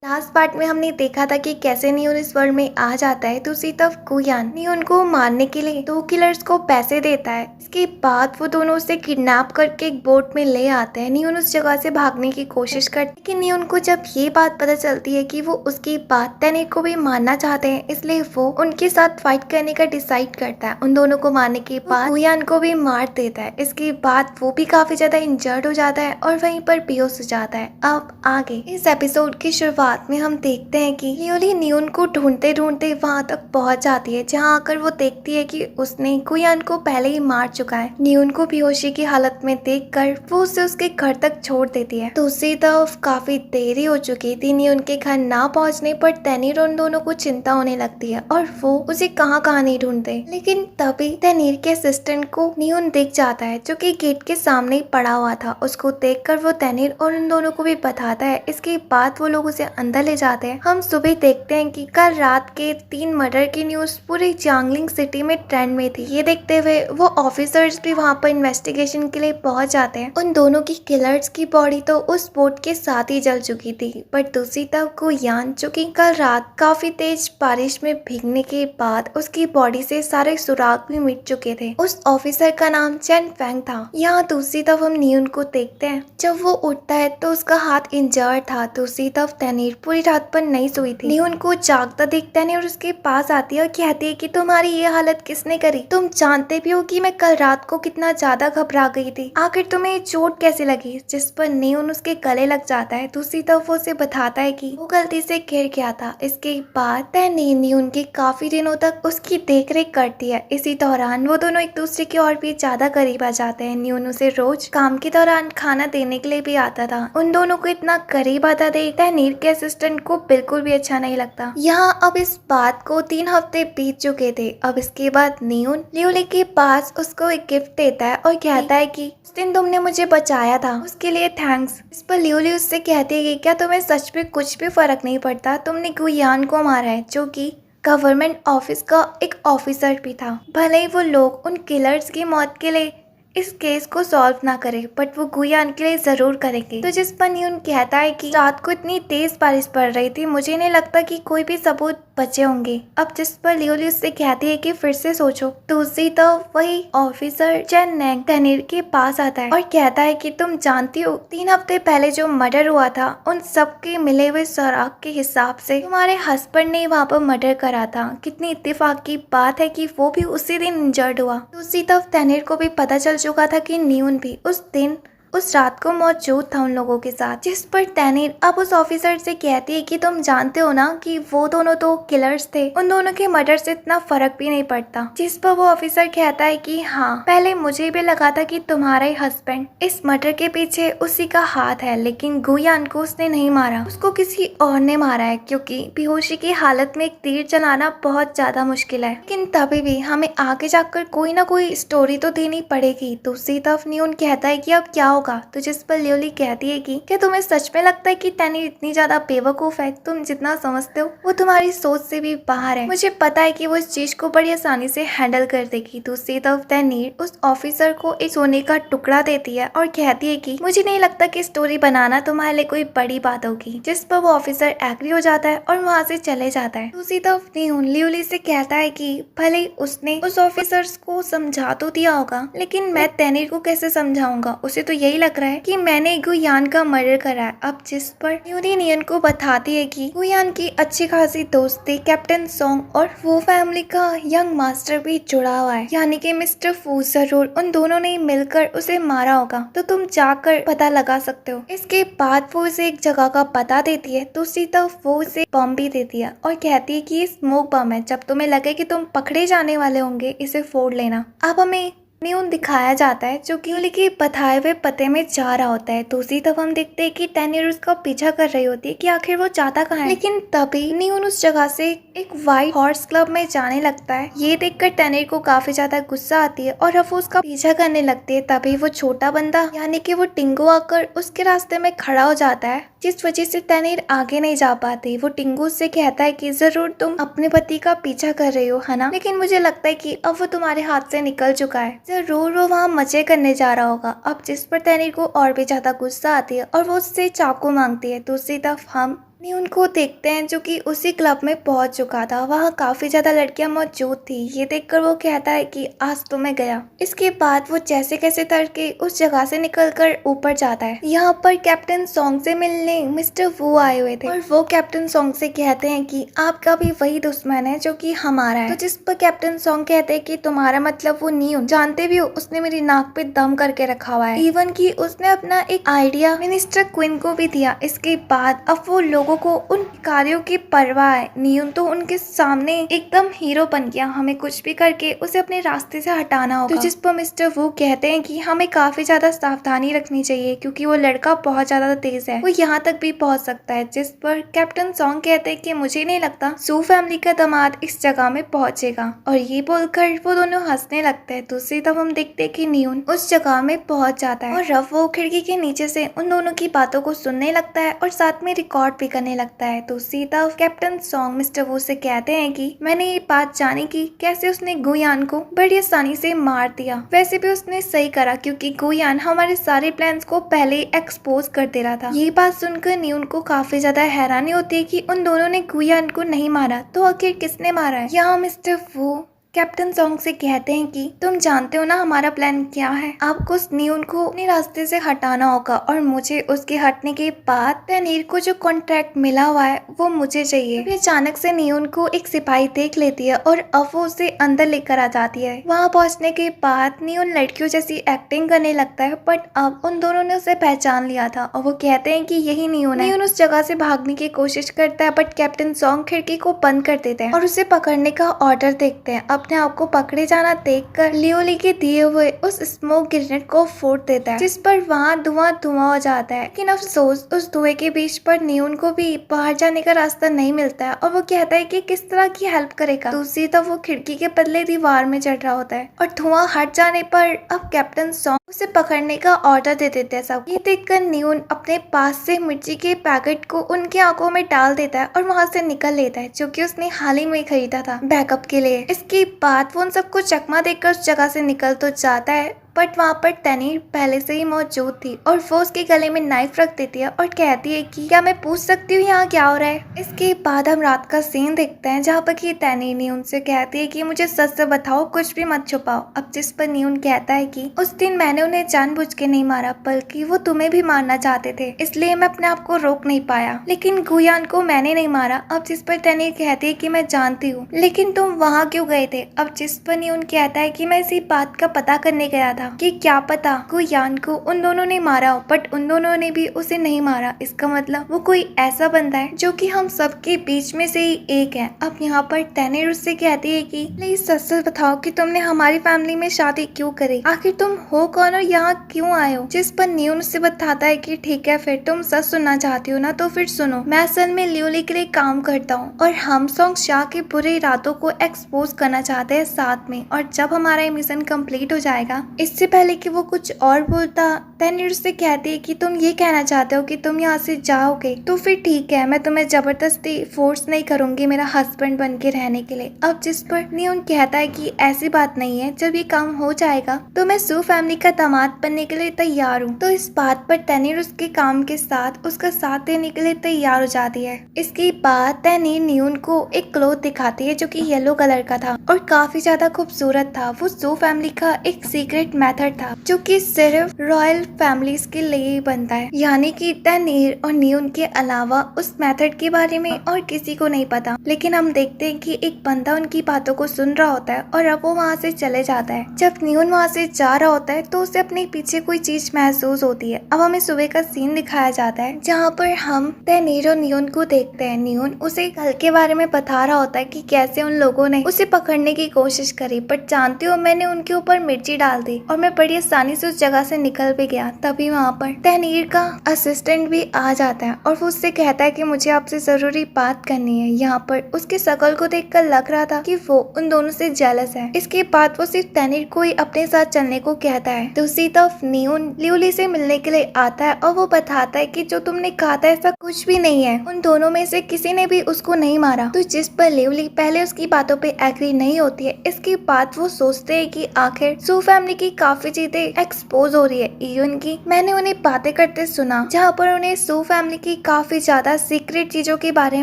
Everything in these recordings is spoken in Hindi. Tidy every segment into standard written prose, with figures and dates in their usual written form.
लास्ट पार्ट में हमने देखा था कि कैसे नियोन इस वर्ल्ड में आ जाता है। दूसरी तरफ गुयान नियोन को मारने के लिए दो किलर्स को पैसे देता है। इसके बाद वो दोनों उसे किडनैप करके एक बोट में ले आते हैं। नियोन उस जगह से भागने की कोशिश करती है, लेकिन नियोन को जब ये बात पता चलती है कि वो उसकी बात तैनीर को भी मारना चाहते हैं, इसलिए वो उनके साथ फाइट करने का डिसाइड करता है। उन दोनों को मारने के बाद गुयान को भी मार देता है। इसके बाद वो भी काफी ज्यादा इंजर्ड हो जाता है और वहीं पर बेहोश हो जाता है। अब आगे इस एपिसोड की शुरुआत में हम देखते हैं कि लियोली नियोन को ढूंढते ढूंढते वहां तक पहुंच जाती है, जहां आकर वो देखती है कि उसने गुयान को पहले ही मार चुका है। नियोन को बेहोशी की हालत में देखकर वो उसे उसके घर तक छोड़ देती है। दूसरी तरफ काफी देरी हो चुकी थी नियोन के घर ना पहुंचने पर तैनीर उन दोनों को चिंता होने लगती है और वो उसे कहाँ कहाँ नहीं ढूंढते। लेकिन तभी तैनीर के असिस्टेंट को नियोन दिख जाता है, जो कि गेट के सामने ही पड़ा हुआ था। उसको देखकर वो तैनीर और उन दोनों को भी बताता है। इसके बाद वो लोग उसे अंदर ले जाते हैं। हम सुबह देखते हैं कि कल रात के 3 मर्डर की न्यूज पूरी चांगलिंग सिटी में ट्रेंड में थी। ये देखते हुए वो ऑफिसर्स भी वहां पर इन्वेस्टिगेशन के लिए पहुंच जाते हैं। उन दोनों की किलर्स की बॉडी तो उस बोट के साथ ही जल चुकी थी, पर दूसरी तरफ गुयान, जो कि कल रात काफी तेज बारिश में भीगने के बाद उसकी बॉडी से सारे सुराग भी मिट चुके थे। उस ऑफिसर का नाम चेन फेंग था। यहाँ दूसरी तरफ हम नियोन को देखते हैं। जब वो उठता है तो उसका हाथ इंजर्ड था। दूसरी तरफ तैनीर पूरी रात पर नहीं सोई थी। नियोन को जागता देखता है और उसके पास आती है और कहती है कि तुम्हारी ये हालत किसने करी? तुम जानते भी हो कि मैं कल रात को कितना ज्यादा घबरा गई थी। आखिर तुम्हें चोट कैसे लगी? जिस पर नियोन उसके गले लग जाता है। दूसरी तरफ वो उसे बताता है कि वो गलती से गिर गया था। इसके बाद तैनीर नियोन के काफी दिनों तक उसकी देख रेख करती है। इसी दौरान वो दोनों एक दूसरे के और भी ज्यादा करीब आ जाते हैं। नियोन उसे रोज काम के दौरान खाना देने के लिए भी आता था। उन दोनों को इतना करीब आता देख तैनीर के असिस्टेंट को बिल्कुल भी अच्छा नहीं लगता। यहाँ अब इस बात को 3 हफ्ते बीत चुके थे। अब इसके बाद नियोन लियोली के पास उसको एक गिफ्ट देता है और कहता है कि उस दिन तुमने मुझे बचाया था, उसके लिए थैंक्स। इस पर लियोली उससे कहती है कि क्या तुम्हें सच में कुछ भी फर्क नहीं पड़ता? तुमने गुयान को मारा है, जो कि गवर्नमेंट ऑफिस का एक ऑफिसर भी था। भले ही वो लोग उन किलर्स की मौत के लिए इस केस को सॉल्व ना करे, बट वो गुयान के लिए जरूर करेंगे। तो जिस पर नियोन कहता है कि रात को इतनी तेज बारिश पड़ रही थी, मुझे नहीं लगता कि कोई भी सबूत बचे होंगे। अब जिस पर लियोली उससे कहती है कि फिर से सोचो। दूसरी तो वही ऑफिसर चेन नेंग तैनीर के पास आता है और कहता है कि तुम जानती हो 3 हफ्ते पहले जो मर्डर हुआ था, उन सबके मिले हुए सुराग के हिसाब से तुम्हारे हस्बैंड ने वहाँ पर मर्डर करा था। कितनी इत्तेफाक की बात है कि वो भी उसी दिन इंजर्ड हुआ। दूसरी तरफ तैनीर को भी पता चल चुका था कि नियोन भी उस दिन उस रात को मौजूद था उन लोगों के साथ। जिस पर तैनीर अब उस ऑफिसर से कहती है कि तुम जानते हो ना कि वो दोनों तो किलर्स थे, उन दोनों के मर्डर से इतना फर्क भी नहीं पड़ता। जिस पर वो ऑफिसर कहता है कि हाँ, पहले मुझे भी लगा था कि तुम्हारा ही हस्बैंड इस मर्डर के पीछे उसी का हाथ है, लेकिन गुयान को उसने नहीं मारा, उसको किसी और ने मारा है, क्योंकि बेहोशी की हालत में एक तीर चलाना बहुत ज्यादा मुश्किल है। लेकिन तभी भी हमें आगे जाकर कोई ना कोई स्टोरी तो देनी पड़ेगी। दूसरी तरफ नियोन कहता है कि अब क्या होगा? तो जिस पर लियोली कहती है कि क्या तुम्हें सच में लगता है कि तैनीर इतनी ज्यादा बेवकूफ है? तुम जितना समझते हो वो तुम्हारी सोच से भी बाहर है। मुझे पता है कि वो इस चीज को बड़ी आसानी से हैंडल कर देगी। दूसरी तरफ तैनीर उस ऑफिसर को एक सोने का टुकड़ा देती है और कहती है कि मुझे नहीं लगता कि स्टोरी बनाना तुम्हारे लिए कोई बड़ी बात होगी। जिस पर वो ऑफिसर एग्री हो जाता है और वहाँ से चले जाता है। दूसरी तरफ नियोन लियोली से कहता है कि भले उसने उस ऑफिसर्स को समझा तो दिया होगा, लेकिन मैं तैनीर को कैसे समझाऊंगा? उसे तो यही लग रहा है कि मैंने गुयान का मर्डर करा है। अब जिस पर न्यूली नियन को बताती है कि गुयान की अच्छी खासी दोस्त थी कैप्टन सॉन्ग, और वो फैमिली का यंग मास्टर भी जुड़ा हुआ है, यानी कि मिस्टर फू। जरूर उन दोनों ने मिलकर उसे मारा होगा, तो तुम जाकर पता लगा सकते हो। इसके बाद वो उसे एक जगह का पता देती है। दूसरी तरफ वो उसे बम भी देती है और कहती है कि ये स्मोक बम है, जब तुम्हें लगे कि तुम पकड़े जाने वाले होंगे इसे फोड़ लेना। अब हमें नियोन दिखाया जाता है जो कि लियोली के बताए हुए पते में जा रहा होता है। दूसरी तरफ हम देखते हैं कि तैनीर उसका पीछा कर रही होती है कि आखिर वो जाता कहाँ है। लेकिन तभी नियोन उस जगह से एक व्हाइट हॉर्स क्लब में जाने लगता है। ये देखकर तैनीर को काफी ज्यादा गुस्सा आती है और अब वो उसका पीछा करने लगती है। तभी वो छोटा बंदा यानी कि वो टिंगू आकर उसके रास्ते में खड़ा हो जाता है, जिस वजह से तैनीर आगे नहीं जा पाती। वो टिंगू से कहता है कि जरूर तुम अपने पति का पीछा कर रही हो, है ना? लेकिन मुझे लगता है कि अब वो तुम्हारे हाथ से निकल चुका है, जरूर वो वहाँ मजे करने जा रहा होगा। अब जिस पर तैनीर को और भी ज्यादा गुस्सा आती है और वो उससे चाकू मांगती है। दूसरी तरफ हम न्यून को देखते हैं जो कि उसी क्लब में पहुंच चुका था। वहाँ काफी ज्यादा लड़कियां मौजूद थी। ये देखकर वो कहता है कि आज तो मैं गया। इसके बाद वो जैसे कैसे तड़के उस जगह से निकलकर ऊपर जाता है। यहाँ पर कैप्टन सॉन्ग से मिलने मिस्टर वू आए हुए थे और वो कैप्टन सॉन्ग से कहते हैं कि आपका भी वही दुश्मन है जो कि हमारा है। तो जिस पर कैप्टन सॉन्ग कहते हैं कि तुम्हारा मतलब वो न्यून, जानते भी हो उसने मेरी नाक पे दम करके रखा हुआ है। इवन कि उसने अपना एक आइडिया मिनिस्टर क्विन को भी दिया। इसके बाद अब वो लोगों को उन कार्यों की परवाह है। न्यून तो उनके सामने एकदम हीरो बन गया। हमें कुछ भी करके उसे अपने रास्ते से हटाना होगा। तो जिस पर मिस्टर वो कहते हैं कि हमें काफी ज्यादा सावधानी रखनी चाहिए क्योंकि वो लड़का बहुत ज्यादा तेज है, वो यहाँ तक भी पहुँच सकता है। जिस पर कैप्टन सॉन्ग कहते हैं कि मुझे नहीं लगता सू फैमिली का दामाद इस जगह में पहुंचेगा। और ये बोलकर वो दोनों हंसने लगते हैं। दूसरी तरफ हम देखते हैं कि न्यून उस जगह में पहुंच जाता है और अब वो खिड़की के नीचे से उन दोनों की बातों को सुनने लगता है और साथ में रिकॉर्ड भी करने लगता है। दूसरी तरफ कैप्टन सॉन्ग मिस्टर वू से कहते हैं कि मैंने ये बात जानी कि कैसे उसने गुयान को बड़ी आसानी से मार दिया। वैसे भी उसने सही करा क्योंकि गुयान हमारे सारे प्लान्स को पहले एक्सपोज कर दे रहा था। ये बात सुनकर न्यून को काफी ज्यादा हैरानी होती है कि उन दोनों ने गुयान को नहीं मारा तो आखिर किसने मारा है। यहाँ मिस्टर वू कैप्टन सॉन्ग से कहते हैं कि तुम जानते हो ना हमारा प्लान क्या है। आपको उस न्यून को अपने रास्ते से हटाना होगा और मुझे उसके हटने के बाद तनीर को जो कॉन्ट्रैक्ट मिला हुआ है वो मुझे चाहिए। फिर अचानक से न्यून को एक सिपाही देख लेती है और अब वो उसे अंदर लेकर आ जाती है। वहाँ पहुँचने के बाद न्यून लड़कियों जैसी एक्टिंग करने लगता है बट अब उन दोनों ने उसे पहचान लिया था और वो कहते हैं कि यही न्यून है। न्यून उस जगह से भागने की कोशिश करता है बट कैप्टन सॉन्ग खिड़की को बंद कर देते हैं और उसे पकड़ने का ऑर्डर देखते हैं। अपने आप को पकड़े जाना देखकर लियोली के दिए हुए उस स्मोक ग्रेनेड को फोड़ देता है जिस पर वहाँ धुआं धुआं हो जाता है। लेकिन अफसोस उस धुएं के बीच पर न्यून को भी बाहर जाने का रास्ता नहीं मिलता है और वो कहता है कि किस तरह की हेल्प करेगा। दूसरी तरफ वो खिड़की के बदले दीवार में चढ़ रहा होता है और धुआं हट जाने पर अब कैप्टन सॉन्ग उसे पकड़ने का ऑर्डर दे देते हैं। सब ये देखकर न्यून अपने पास से मिर्ची के पैकेट को उनकी आंखों में डाल देता है और वहाँ से निकल लेता है जो कि उसने हाल ही में खरीदा था बैकअप के लिए। इसके बाद वो उन सबको चकमा देकर उस जगह से निकल तो जाता है बट वहाँ पर तनीर पहले से ही मौजूद थी और वो उसके गले में नाइफ रख देती है और कहती है कि क्या मैं पूछ सकती हूँ यहाँ क्या हो रहा है। इसके बाद हम रात का सीन देखते हैं जहाँ पर कि तनीर न्यून से कहती है कि मुझे सच से बताओ, कुछ भी मत छुपाओ। अब जिस पर न्यून कहता है कि उस दिन मैंने उन्हें जानबूझ के नहीं मारा बल्कि वो तुम्हें भी मारना चाहते थे, इसलिए मैं अपने आप को रोक नहीं पाया, लेकिन गुयान को मैंने नहीं मारा। अब जिस पर तनीर कहती है कि मैं जानती हूँ, लेकिन तुम वहाँ क्यों गए थे। अब जिस पर न्यून कहता है कि मैं इसी बात का पता करने गया था कि क्या पता गुयान को उन दोनों ने मारा हो बट उन दोनों ने भी उसे नहीं मारा। इसका मतलब वो कोई ऐसा बंदा है जो कि हम सबके बीच में से ही एक है। अब यहाँ पर तनीर उससे कहती है कि प्लीज सच सच बताओ कि तुमने हमारी फैमिली में शादी क्यों करी, आखिर तुम हो कौन और यहाँ क्यों आए हो। जिस पर न्यून उससे बताता है कि ठीक है, फिर तुम सच सुनना चाहती हो ना तो फिर सुनो। मैं असल में लियोली के लिए काम करता हूँ और हम सॉन्ग शाह के बुरे इरादों को एक्सपोज करना चाहते हैं साथ में, और जब हमारा मिशन कंप्लीट हो जाएगा, इससे पहले कि वो कुछ और बोलता तनीर उससे कहती है कि तुम ये कहना चाहते हो कि तुम यहाँ से जाओगे तो फिर ठीक है, मैं तुम्हें जबरदस्ती फोर्स नहीं करूंगी मेरा हस्बैंड बन के रहने के लिए। अब जिस पर न्यून कहता है कि ऐसी बात नहीं है, जब ये काम हो जाएगा तो मैं सू फैमिली का दामाद बनने के लिए तैयार हूँ। तो इस बात पर तनीर उसके काम के साथ उसका साथ देने के लिए तैयार हो जाती है। इसके बाद तनीर न्यून को एक क्लोथ दिखाती है जो कि येलो कलर का था और काफी ज्यादा खूबसूरत था। वो सू फैमिली का एक सीक्रेट मेथड था जो कि सिर्फ रॉयल फैमिलीज के लिए ही बनता है, यानी कि तनीर और न्यून के अलावा उस मेथड के बारे में और किसी को नहीं पता। लेकिन हम देखते हैं कि एक बंदा उनकी बातों को सुन रहा होता है और अब वो वहाँ से चले जाता है। जब न्यून वहाँ से जा रहा होता है तो उसे अपने पीछे कोई चीज महसूस होती है। अब हमें सुबह का सीन दिखाया जाता है जहाँ पर हम तनीर और न्यून को देखते हैं। न्यून उसे कल के बारे में बता रहा होता है कि कैसे उन लोगों ने उसे पकड़ने की कोशिश करी बट जानती हो मैंने उनके ऊपर मिर्ची डाल दी और मैं बड़ी आसानी से उस जगह से निकल भी गया। तभी वहाँ पर तनीर का असिस्टेंट भी आ जाता है और वो उससे कहता है कि मुझे आपसे जरूरी बात करनी है। यहाँ पर उसकी शकल को देखकर लग रहा था कि वो उन दोनों से जेलस है। इसके बाद वो सिर्फ तनीर को ही अपने साथ चलने को कहता है। दूसरी तरफ न्यून लियोली से मिलने के लिए आता है और वो बताता है कि जो तुमने कहा था ऐसा कुछ भी नहीं है, उन दोनों में से किसी ने भी उसको नहीं मारा। तो जिस पर लियोली पहले उसकी बातों पे एग्री नहीं होती है। इसके बाद वो सोचते है कि आखिर सू फैमिली की काफी चीजें एक्सपोज हो रही है इवन की मैंने उन्हें बातें करते सुना जहाँ पर उन्हें सू फैमिली की काफी ज्यादा सीक्रेट चीजों के बारे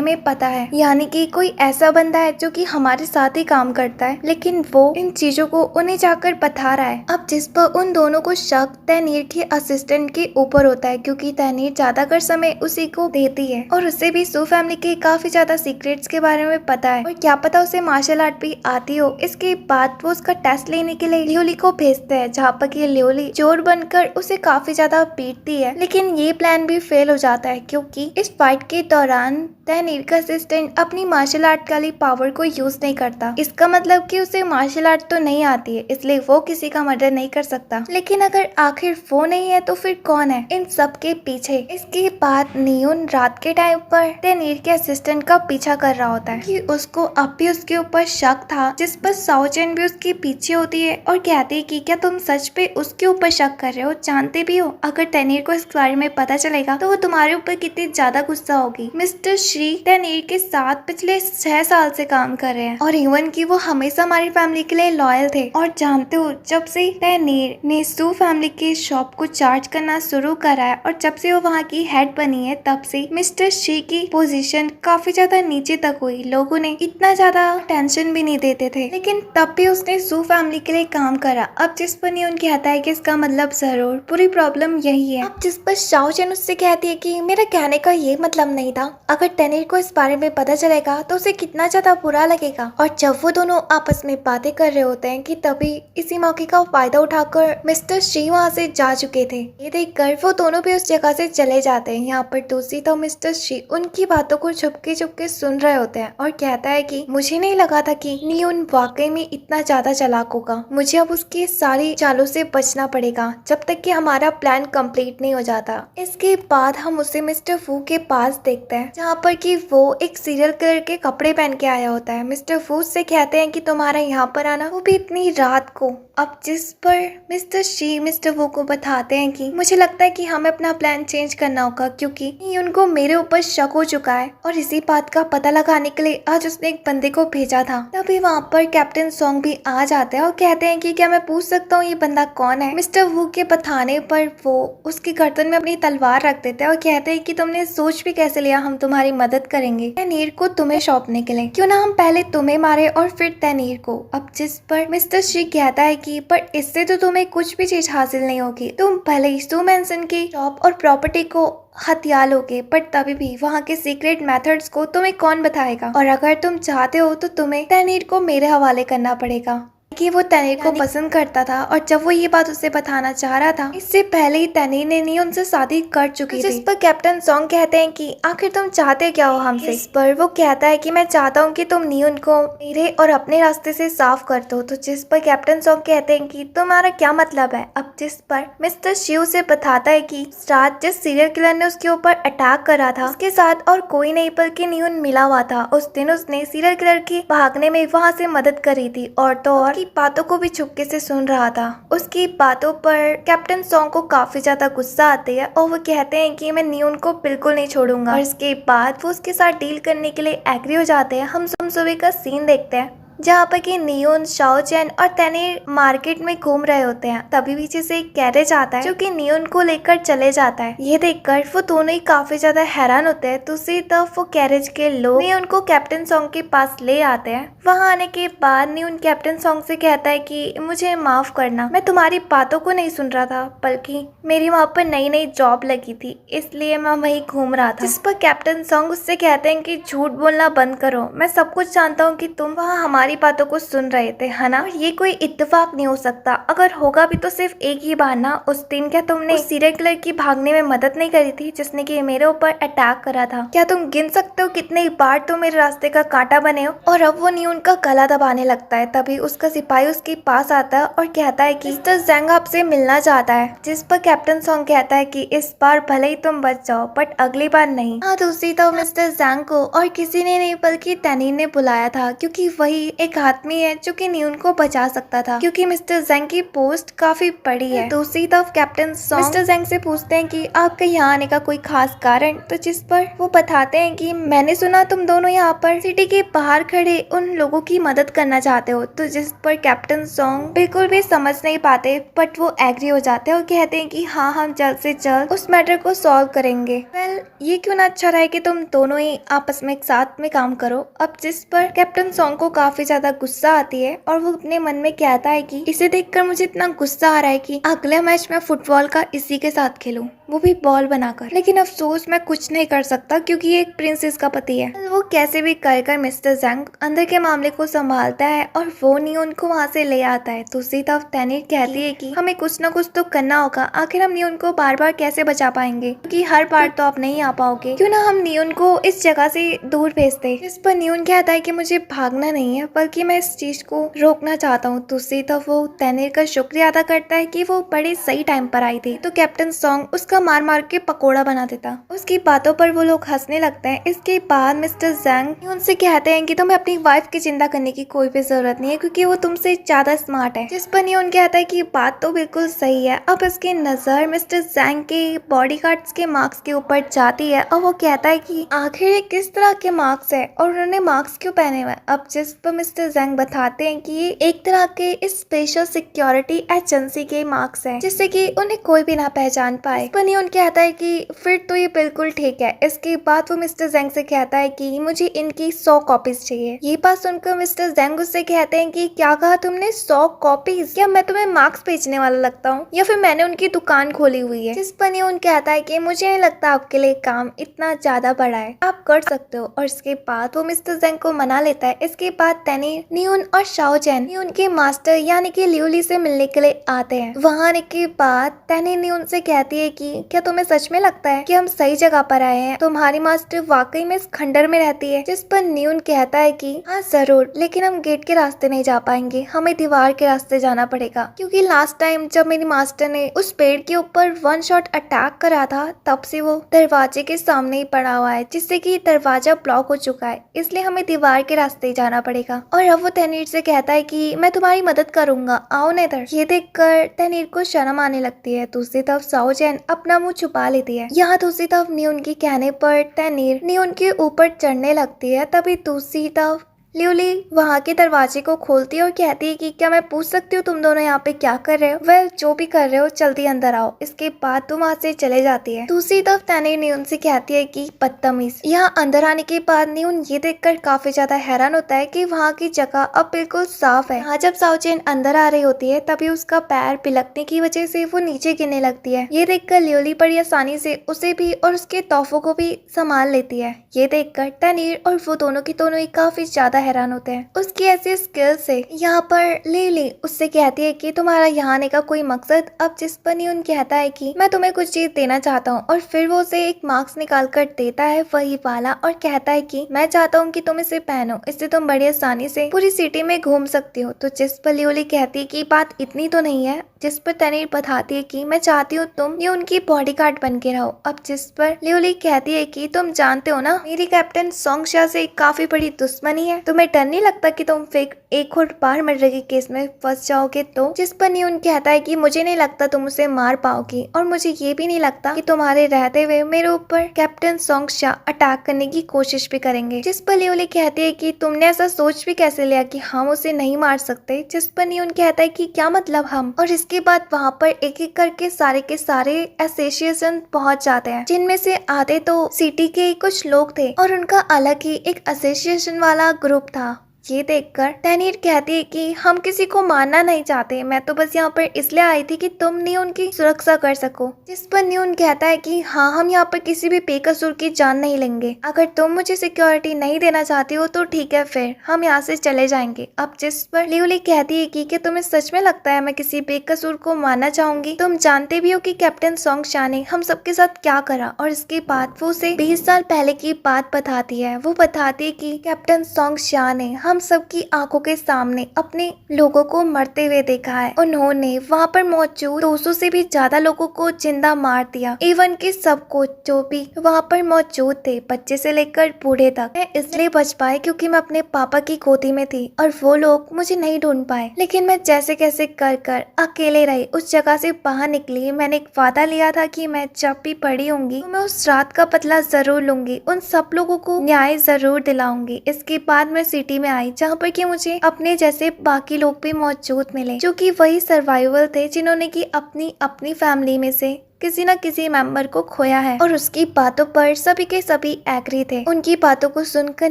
में पता है, यानी कि कोई ऐसा बंदा है जो कि हमारे साथ ही काम करता है लेकिन वो इन चीजों को उन्हें जाकर बता रहा है। अब जिस पर उन दोनों को शक तैनीर के असिस्टेंट के ऊपर होता है क्योंकि तैनीर ज्यादातर समय उसी को देती है और उसे भी सू फैमिली के काफी ज्यादा सीक्रेट्स के बारे में पता है और क्या पता उसे मार्शल आर्ट भी आती हो। इसके बाद वो उसका टेस्ट लेने के लिए लियोली को भेजते हैं जहाँ पर कि लियोली चोर बनकर उसे काफी ज्यादा पीटती है, लेकिन ये प्लान भी फेल हो जाता है क्योंकि इस फाइट के दौरान तैनीर का असिस्टेंट अपनी मार्शल आर्ट वाली पावर को यूज नहीं करता। इसका मतलब कि उसे मार्शल आर्ट तो नहीं आती है इसलिए वो किसी का मर्डर नहीं कर सकता। लेकिन अगर आखिर वो नहीं है तो फिर कौन है इन सब के पीछे? इसके बाद नियोन रात के टाइम पर तैनीर के असिस्टेंट का पीछा कर रहा होता है कि उसको अब भी उसके ऊपर शक था, जिस पर साओचेन भी उसके पीछे होती है और कहती है कि क्या तुम सच पे उसके ऊपर शक कर रहे हो? जानते भी हो अगर तैनीर को इस बारे में पता चलेगा तो वो तुम्हारे ऊपर कितनी ज्यादा गुस्सा होगी। मिस्टर श्री तैनीर के साथ पिछले 6 साल से काम कर रहे हैं और इवन की वो हमेशा हमारी फैमिली के लिए लॉयल थे और जानते हो जब से तैनीर ने सू फैमिली के शॉप को चार्ज करना शुरू करा है और जब से वो वहाँ की हेड बनी है तब से मिस्टर श्री की पोजीशन काफी ज्यादा नीचे तक हुई। लोगों ने इतना ज्यादा टेंशन भी नहीं देते थे लेकिन तब भी उसने सू फैमिली के लिए काम करा। अब जिस पर नियोन कहता है कि इसका मतलब जरूर पूरी प्रॉब्लम यही है। अब जिस पर शाओचेन उससे कहती है कि मेरा कहने का ये मतलब नहीं था, अगर तैनीर को इस बारे में पता चलेगा तो उसे कितना ज्यादा बुरा लगेगा। और जब वो दोनों आपस में बातें कर रहे होते हैं कि तभी इसी मौके का फायदा उठाकर मिस्टर श्री वहाँ से जा चुके थे। ये देखकर वो दोनों भी उस जगह से चले जाते हैं। यहाँ पर दूसरी तो मिस्टर श्री उनकी बातों को छुपके छुपके सुन रहे होते हैं और कहता है कि मुझे नहीं लगा था कि नियोन वाकई में इतना ज्यादा चालाक होगा, मुझे अब उसके सारी चालों से बचना पड़ेगा जब तक कि हमारा प्लान कंप्लीट नहीं हो जाता। इसके बाद हम उसे मिस्टर वू के पास देखते हैं जहाँ पर कि वो एक सीरियल किलर के कपड़े पहन के आया होता है। मिस्टर वू से कहते हैं कि तुम्हारा यहाँ पर आना वो भी इतनी रात को। अब जिस पर मिस्टर शी मिस्टर वू को बताते हैं कि मुझे लगता है कि हमें अपना प्लान चेंज करना होगा क्योंकि उनको मेरे ऊपर शक हो चुका है और इसी बात का पता लगाने के लिए आज उसने एक बंदे को भेजा था। तभी वहाँ पर कैप्टन सॉन्ग भी आ जाते हैं और कहते हैं कि क्या मैं पूछ सकता हूँ ये बंदा कौन है? मिस्टर वू के बताने पर वो उसकी गर्दन में अपनी तलवार रख देते हैं और कहते हैं कि तुमने सोच भी कैसे लिया हम तुम्हारी मदद करेंगे तैनीर को तुम्हें सौंपने के लिए, क्यों ना हम पहले तुम्हें मारे और फिर तैनीर को। अब जिस पर मिस्टर श्री कहता है कि पर इससे तो तुम्हें कुछ भी चीज हासिल नहीं होगी, तुम भले ही सू मैनसन की शॉप और प्रॉपर्टी को हथिया लोगे पर तभी भी वहाँ के सीक्रेट मेथड्स को तुम्हें कौन बताएगा? और अगर तुम चाहते हो तो तुम्हें तैनीर को मेरे हवाले करना पड़ेगा कि वो तैनीर को पसंद करता था और जब वो ये बात उसे बताना चाह रहा था इससे पहले ही तैनीर ने नियोन से शादी कर चुकी थी। जिस पर कैप्टन सॉन्ग कहते हैं कि आखिर तुम चाहते क्या हो हमसे? इस पर वो कहता है कि मैं चाहता हूँ कि तुम नियोन को मेरे और अपने रास्ते से साफ कर दो। तो जिस पर कैप्टन सॉन्ग कहते हैं कि तुम्हारा क्या मतलब है? अब जिस पर मिस्टर शिव से बताता है कि रात जिस सीरियल किलर ने उसके ऊपर अटैक करा था उसके साथ और कोई नहीं बल्कि नियोन मिला हुआ था। उस दिन उसने सीरियल किलर की भागने में वहाँ से मदद करी थी और तो और बातों को भी चुपके से सुन रहा था। उसकी बातों पर कैप्टन सॉन्ग को काफी ज्यादा गुस्सा आती है और वो कहते हैं कि मैं नियोन को बिल्कुल नहीं छोड़ूंगा और इसके बाद वो उसके साथ डील करने के लिए एग्री हो जाते हैं। हम सुबह का सीन देखते हैं जहाँ पर कि नियोन शाओचेन और तैनीर मार्केट में घूम रहे होते हैं। तभी पीछे से एक कैरेज आता है जो कि नियोन को लेकर चले जाता है। ये देखकर वो दोनों ही काफी ज्यादा हैरान होते हैं। दूसरी तरफ वो कैरेज के लोग नियोन को कैप्टन सॉन्ग के पास ले आते हैं। वहाँ आने के बाद नियोन कैप्टन सॉन्ग से कहता है कि मुझे माफ करना, मैं तुम्हारी बातों को नहीं सुन रहा था बल्कि मेरी वहाँ पर नई नई जॉब लगी थी इसलिए मैं वही घूम रहा था। जिस पर कैप्टन सॉन्ग उससे कहते हैं कि झूठ बोलना बंद करो, मैं सब कुछ जानता हूँ कि तुम वहाँ हमारी बातों को सुन रहे थे, है ना? ये कोई इत्तेफाक नहीं हो सकता, अगर होगा भी तो सिर्फ एक ही बार ना। उस दिन क्या तुमने उस सीरियल किलर की भागने में मदद नहीं करी थी जिसने कि मेरे ऊपर अटैक करा था? क्या तुम गिन सकते हो कितने बार तुम मेरे रास्ते का कांटा बने हो? और अब वो नियोन का गला दबाने लगता है। तभी उसका सिपाही उसके पास आता है और कहता है कि मिस्टर ज़ैंग आपसे मिलना चाहता है। जिस पर कैप्टन सॉन्ग कहता है कि इस बार भले ही तुम बच जाओ बट अगली बार नहीं। हाँ, दूसरी तो मिस्टर ज़ैंग को और किसी ने नहीं बल्कि तैनीर ने बुलाया था क्योंकि वही एक आदमी है जो कि न्यून को बचा सकता था, क्योंकि मिस्टर जेंग की पोस्ट काफी बड़ी है। दूसरी तरफ कैप्टन सॉन्ग मिस्टर जेंग से पूछते हैं कि आपके यहाँ आने का कोई खास कारण, तो जिस पर वो बताते हैं कि मैंने सुना तुम दोनों यहाँ पर सिटी के बाहर खड़े उन लोगों की मदद करना चाहते हो। तो जिस पर कैप्टन सॉन्ग बिल्कुल भी समझ नहीं पाते, बट वो एग्री हो जाते हैं और कहते हैं कि हाँ, हम जल्द से जल्द उस मैटर को सॉल्व करेंगे। वेल, ये क्यों ना अच्छा रहे कि तुम दोनों ही आपस में एक साथ में काम करो। अब जिस पर कैप्टन सॉन्ग को काफी ज्यादा गुस्सा आती है और वो अपने मन में कहता है कि इसे देखकर मुझे इतना गुस्सा आ रहा है कि अगले मैच में फुटबॉल का इसी के साथ खेलूं, वो भी बॉल बनाकर। लेकिन अफसोस मैं कुछ नहीं कर सकता क्योंकि ये एक प्रिंसेस का पति है। वो कैसे भी कर मिस्टर जेंग अंदर के मामले को संभालता है और वो नियोन को वहाँ से ले आता है। दूसरी तरफ तैनीर कहती है कि हमें कुछ न कुछ तो करना होगा, आखिर हम नियोन को बार बार कैसे बचा पाएंगे, क्योंकि हर बार तो आप नहीं आ पाओगे। क्यों ना हम नियोन को इस जगह से दूर भेजते। इस पर नियोन कहता है कि मुझे भागना नहीं है, बल्कि मैं इस चीज को रोकना चाहता हूँ। दूसरी तरफ वो तैनीर का शुक्रिया अदा करता है कि वो बड़े सही टाइम पर आई थी। तो कैप्टन सॉन्ग उसका मार मार के पकोड़ा बना देता। उसकी बातों पर वो लोग हंसने लगते हैं। इसके बाद मिस्टर जेंग उनसे कहते हैं कि तुम्हें अपनी वाइफ की चिंता करने की कोई भी जरूरत नहीं है, क्योंकि वो तुमसे ज्यादा स्मार्ट है। जिस पर नियोन कहता है कि बात तो बिल्कुल सही है। अब इसकी नजर मिस्टर जेंग के बॉडीगार्ड्स के मार्क्स के ऊपर जाती है और वो कहता है कि आखिर ये किस तरह के मार्क्स है और उन्होंने मार्क्स क्यों पहने हुए। अब जिस पर मिस्टर जेंग बताते हैं कि ये एक तरह के स्पेशल सिक्योरिटी एजेंसी के मार्क्स है, जिससे कि उन्हें कोई भी ना पहचान पाए। इस पर नियोन कहता है कि फिर तो ये बिल्कुल ठीक है। इसके बाद वो मिस्टर जेंग से कहता है कि मुझे इनकी 100 कॉपीज चाहिए। ये बात सुनकर मिस्टर जेंग उससे कहते हैं कि क्या कहा तुमने, 100 कॉपीज? क्या मैं तुम्हें मार्क्स बेचने वाला लगता हूँ या फिर मैंने उनकी दुकान खोली हुई है? जिस पर नियोन कहता है कि मुझे नहीं लगता आपके लिए काम इतना ज्यादा बड़ा है, आप कर सकते हो। और इसके बाद वो मिस्टर जेंग को मना लेता है। इसके बाद तैनीर, नियोन और शाओ चैन नियोन के मास्टर यानी कि लियोली से मिलने के लिए आते हैं। वहाँ आने के बाद तैनीर नियोन से कहती है कि क्या तुम्हें सच में लगता है कि हम सही जगह पर आए हैं? तुम्हारी मास्टर वाकई में इस खंडर में रहती है? जिस पर नियोन कहता है कि हाँ जरूर, लेकिन हम गेट के रास्ते नहीं जा पाएंगे, हमें दीवार के रास्ते जाना पड़ेगा, क्योंकि लास्ट टाइम जब मेरी मास्टर ने उस पेड़ के ऊपर वन शॉट अटैक करा था, तब से वो दरवाजे के सामने ही पड़ा हुआ है, जिससे कि दरवाजा ब्लॉक हो चुका है, इसलिए हमें दीवार के रास्ते जाना पड़ेगा। और अब वो तैनीर से कहता है कि मैं तुम्हारी मदद करूंगा, आओ ना इधर। ये देखकर तैनीर को शर्म आने लगती है। दूसरी तरफ शाओ चैन अपना मुंह छुपा लेती है। यहाँ दूसरी तरफ नियोन के कहने पर तैनीर नियोन के ऊपर चढ़ने लगती है। तभी दूसरी तरफ लियोली वहाँ के दरवाजे को खोलती है और कहती है कि क्या मैं पूछ सकती हूँ तुम दोनों यहाँ पे क्या कर रहे हो? वेल, जो भी कर रहे हो जल्दी अंदर आओ। इसके बाद तुम वहाँ से चले जाती है। दूसरी तरफ तैनीर नियोन से कहती है कि बदतमीज। यहाँ अंदर आने के बाद नियोन ये देखकर काफी ज्यादा हैरान होता है कि वहाँ की जगह अब बिल्कुल साफ है। हाँ, जब शाओ चैन अंदर आ रही होती है तभी उसका पैर पिलकने की वजह से वो नीचे गिरने लगती है। ये देखकर लियोली बड़ी आसानी से उसे भी और उसके तोहफों को भी संभाल लेती है। ये देखकर तैनीर और वो दोनों की दोनों ही काफी ज्यादा हैरान होते हैं उसकी ऐसी स्किल से। यहाँ पर लिली उससे कहती है कि तुम्हारा यहाँ आने का कोई मकसद? अब जिस पर नियोन कहता है कि मैं तुम्हें कुछ चीज देना चाहता हूँ, और फिर वो उसे एक मास्क निकाल कर देता है, वही वाला, और कहता है कि मैं चाहता हूँ कि तुम इसे पहनो, इससे तुम बड़ी आसानी से पूरी सिटी में घूम सकती हो। तो जिस पर लियोली कहती है कि बात इतनी तो नहीं है। जिस पर तैनीर बताती है कि मैं चाहती हूँ तुम ये उनकी बॉडीगार्ड बन के रहो। अब जिस पर लियोली कहती है कि तुम जानते हो ना, मेरी कैप्टन सॉन्ग शा से काफी बड़ी दुश्मनी है, तुम्हें डर नहीं लगता कि तुम फिर एक और बार मर्डर के केस में फंस जाओगे? तो जिस पर नियोन कहता है कि मुझे नहीं लगता तुम उसे मार पाओगी, और मुझे ये भी नहीं लगता कि तुम्हारे रहते हुए मेरे ऊपर कैप्टन सॉन्ग शा अटैक करने की कोशिश भी करेंगे। जिस पर लियोली कहती है कि तुमने ऐसा सोच भी कैसे लिया कि हम उसे नहीं मार सकते? जिस पर नियोन कहता है कि क्या मतलब हम? और इसके बाद वहाँ पर एक एक करके सारे के सारे एसोसिएशन पहुँच जाते हैं, जिनमें से आधे तो सिटी के कुछ लोग थे और उनका अलग ही एक एसोसिएशन वाला ग्रुप था। ये देखकर तैनीर कहती है कि हम किसी को मारना नहीं चाहते, मैं तो बस यहाँ पर इसलिए आई थी कि तुम नियोन की सुरक्षा कर सको। जिस पर नियोन कहता है कि हाँ, हम यहाँ पर किसी भी बेकसूर की जान नहीं लेंगे, अगर तुम मुझे सिक्योरिटी नहीं देना चाहती हो तो ठीक है, फिर हम यहाँ से चले जाएंगे। अब जिस पर लियोली कहती है कि क्या तुम्हें सच में लगता है मैं किसी बेकसूर को मारना चाहूंगी? तुम जानते भी हो कि कैप्टन सॉन्ग शा ने हम सबके साथ क्या करा। और इसके बाद वो उसे 20 साल पहले की बात बताती है। वो बताती है कि कैप्टन सॉन्ग शा ने हम सबकी आंखों के सामने अपने लोगों को मरते हुए देखा है। उन्होंने वहाँ पर मौजूद 200 से भी ज्यादा लोगों को जिंदा मार दिया। इवन कि सबको जो भी वहाँ पर मौजूद थे, बच्चे से लेकर बूढ़े तक। मैं इसलिए बच पाए क्योंकि मैं अपने पापा की गोदी में थी और वो लोग मुझे नहीं ढूंढ पाए। लेकिन मैं जैसे कैसे कर कर अकेले रही उस जगह से बाहर निकली। मैंने एक वादा लिया था कि मैं जब भी बड़ी होंगी तो मैं उस रात का बदला जरूर लूंगी, उन सब लोगों को न्याय जरूर दिलाऊंगी। इसके बाद मैं सिटी में आई जहाँ पर कि मुझे अपने जैसे बाकी लोग भी मौजूद मिले, जो कि वही सर्वाइवल थे जिन्होंने की अपनी अपनी फैमिली में से किसी न किसी मेंबर को खोया है। और उसकी बातों पर सभी के सभी एग्री थे। उनकी बातों को सुनकर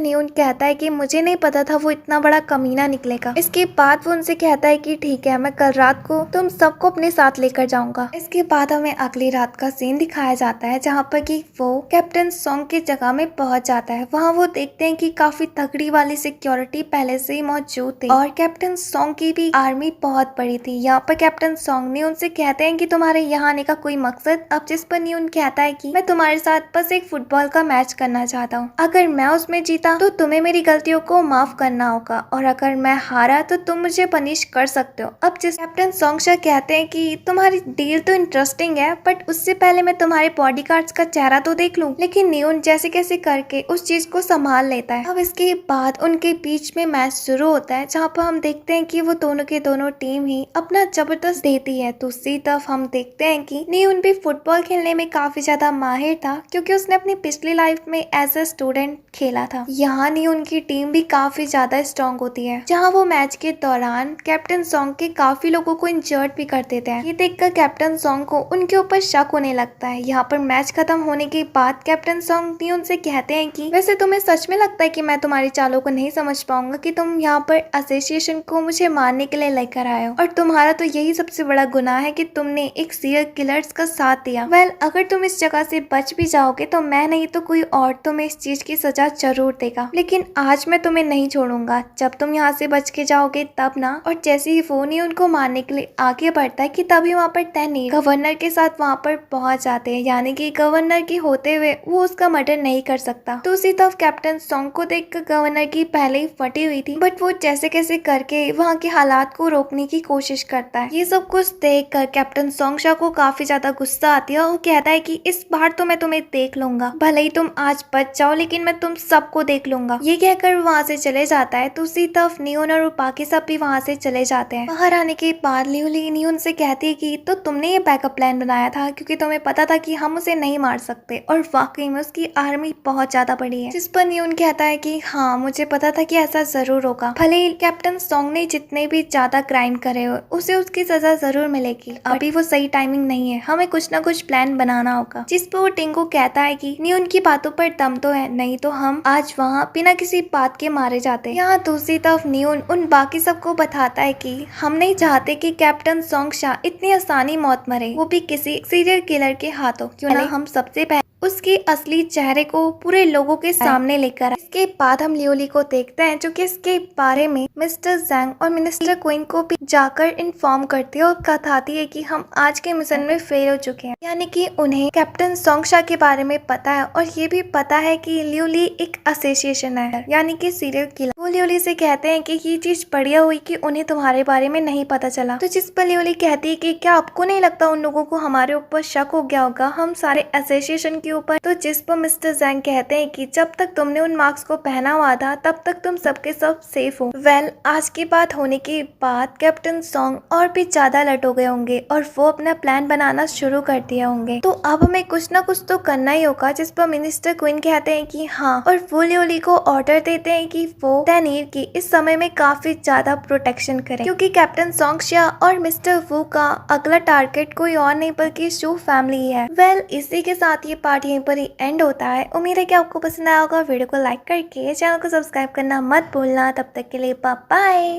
न्यून कहता है कि मुझे नहीं पता था वो इतना बड़ा कमीना निकलेगा। इसके बाद वो उनसे कहता है कि ठीक है, मैं कल रात को तुम सबको अपने साथ लेकर जाऊंगा। इसके बाद हमें अगली रात का सीन दिखाया जाता है जहाँ पर कि वो कैप्टन सॉन्ग की जगह में पहुंच जाता है। वहाँ वो देखते हैं कि काफी तगड़ी वाली सिक्योरिटी पहले से ही मौजूद थी और कैप्टन सॉन्ग की भी आर्मी बहुत बड़ी थी। यहाँ पर कैप्टन सॉन्ग ने उनसे कहते हैं कि तुम्हारे यहाँ आने का कोई अब जिस पर न्यून कहता है कि मैं तुम्हारे साथ बस एक फुटबॉल का मैच करना चाहता हूँ। अगर मैं उसमें जीता तो तुम्हें मेरी गलतियों को माफ करना होगा और अगर मैं हारा तो तुम मुझे पनिश कर सकते हो। अब जिस कैप्टन सोंगशा कहते हैं कि तुम्हारी डील तो इंटरेस्टिंग है बट उससे पहले मैं तुम्हारे बॉडीगार्ड्स का चेहरा तो देख लूं। लेकिन न्यून जैसे कैसे करके उस चीज को संभाल लेता है। अब इसके बाद उनके बीच में मैच शुरू होता है जहाँ पर हम देखते हैं कि वो दोनों के दोनों टीम ही अपना जबरदस्त देती है। दूसरी तरफ हम देखते हैं कि न्यून भी फुटबॉल खेलने में काफी ज्यादा माहिर था क्योंकि उसने अपनी पिछली लाइफ में एज अ स्टूडेंट खेला था। यहाँ नहीं उनकी टीम भी काफी ज्यादा स्ट्रॉन्ग होती है। जहाँ वो मैच के दौरान कैप्टन सॉन्ग के काफी लोगों को इंजर्ड भी कर देते हैं। ये देखकर कैप्टन सॉन्ग को उनके ऊपर शक होने लगता है। यहाँ पर मैच खत्म होने के बाद कैप्टन सॉन्ग भी उनसे कहते हैं कि वैसे तुम्हें सच में लगता है कि मैं तुम्हारी चालों को नहीं समझ पाऊंगा कि तुम यहाँ पर एसोसिएशन को मुझे मारने के लिए लेकर आए हो और तुम्हारा तो यही सबसे बड़ा गुनाह है कि तुमने एक सीरियल किलर्स का साथ दिया। वेल, अगर तुम इस जगह से बच भी जाओगे तो मैं नहीं तो कोई और तुम्हें इस चीज की सजा जरूर देगा। लेकिन आज मैं तुम्हें नहीं छोड़ूंगा। जब तुम यहाँ से बच के जाओगे तब ना। और जैसे ही वो नहीं उनको मारने के लिए आगे बढ़ता है कि तभी वहाँ पर तैनीर गवर्नर के साथ वहाँ पर पहुंच जाते हैं। यानी कि गवर्नर के होते हुए वो उसका मर्डर नहीं कर सकता। दूसरी तरफ कैप्टन सॉन्ग को देखकर गवर्नर की पहले ही फटी हुई थी बट वो जैसे कैसे करके वहाँ के हालात को रोकने की कोशिश करता है। ये सब कुछ देख कर कैप्टन सोंगशा को काफी ज्यादा गुस्सा आती है। वो कहता है कि इस बार तो मैं तुम्हें देख लूंगा, भले ही तुम आज बच जाओ लेकिन मैं तुम सबको देख लूंगा। ये कहकर वहाँ से चले जाता है। दूसरी तरफ नियोन और बाकी सब भी वहाँ से चले जाते हैं। बाहर आने के बाद लियोली नियोन से कहती है कि तो तुमने ये बैकअप प्लान बनाया था क्योंकि तुम्हें पता था कि हम उसे नहीं मार सकते और वाकई में उसकी आर्मी बहुत ज्यादा बड़ी है। जिस पर नियोन कहता है कि हाँ, मुझे पता था कि ऐसा जरूर होगा। भले ही कैप्टन सॉन्ग ने जितने भी ज्यादा क्राइम करे हो उसे उसकी सजा जरूर मिलेगी। अभी वो सही टाइमिंग नहीं है, हमें कुछ ना कुछ प्लान बनाना होगा। जिस पर वो टिंगो कहता है कि नियोन की बातों पर दम तो है, नहीं तो हम आज वहाँ बिना किसी बात के मारे जाते। यहाँ दूसरी तरफ नियोन उन बाकी सबको बताता है कि हम नहीं चाहते कि कैप्टन सोंगशा इतनी आसानी मौत मरे, वो भी किसी सीरियल किलर के हाथों। क्यों ना हम सबसे पहले उसके असली चेहरे को पूरे लोगों के सामने लेकर। इसके बाद हम लियोली को देखते हैं जो कि इसके बारे में मिस्टर जैंग और मिनिस्टर क्वीन को भी जाकर इन्फॉर्म करती है और बताती है कि हम आज के मिशन में फेल हो चुके हैं। यानी कि उन्हें कैप्टन सोंगशा के बारे में पता है और ये भी पता है कि लियोली एक एसोसिएशन है, यानी कि सीरियल किलर। वो लियोली से कहते हैं कि ये चीज बढ़िया हुई कि उन्हें तुम्हारे बारे में नहीं पता चला। तो जिस पर लियोली कहती है कि क्या आपको नहीं लगता उन लोगों को हमारे ऊपर शक हो गया होगा, हम सारे एसोसिएशन के ऊपर। तो जिस पर मिस्टर जैंग कहते हैं कि जब तक तुमने उन मार्क्स को पहना हुआ था तब तक तुम सबके सब सेफ हो। वेल, आज की बात होने के बाद कैप्टन सॉन्ग और भी ज्यादा अलर्ट हो गए होंगे और वो अपना प्लान बनाना शुरू कर दिए होंगे। तो अब हमें कुछ ना कुछ तो करना ही होगा। जिस पर मिनिस्टर क्वीन कहते हैं कि हाँ, और वो लियोली को ऑर्डर देते हैं कि वो तैनीर की इस समय में काफी ज्यादा प्रोटेक्शन करें क्योंकि कैप्टन सोंगशा और मिस्टर वू का अगला टारगेट कोई और नहीं बल्कि शू फैमिली है। वेल, इसी के साथ ये पार्ट यहीं पर ही एंड होता है। उम्मीद है कि आपको पसंद आया होगा। वीडियो को लाइक करके चैनल को सब्सक्राइब करना मत भूलना। तब तक के लिए बाय बाय।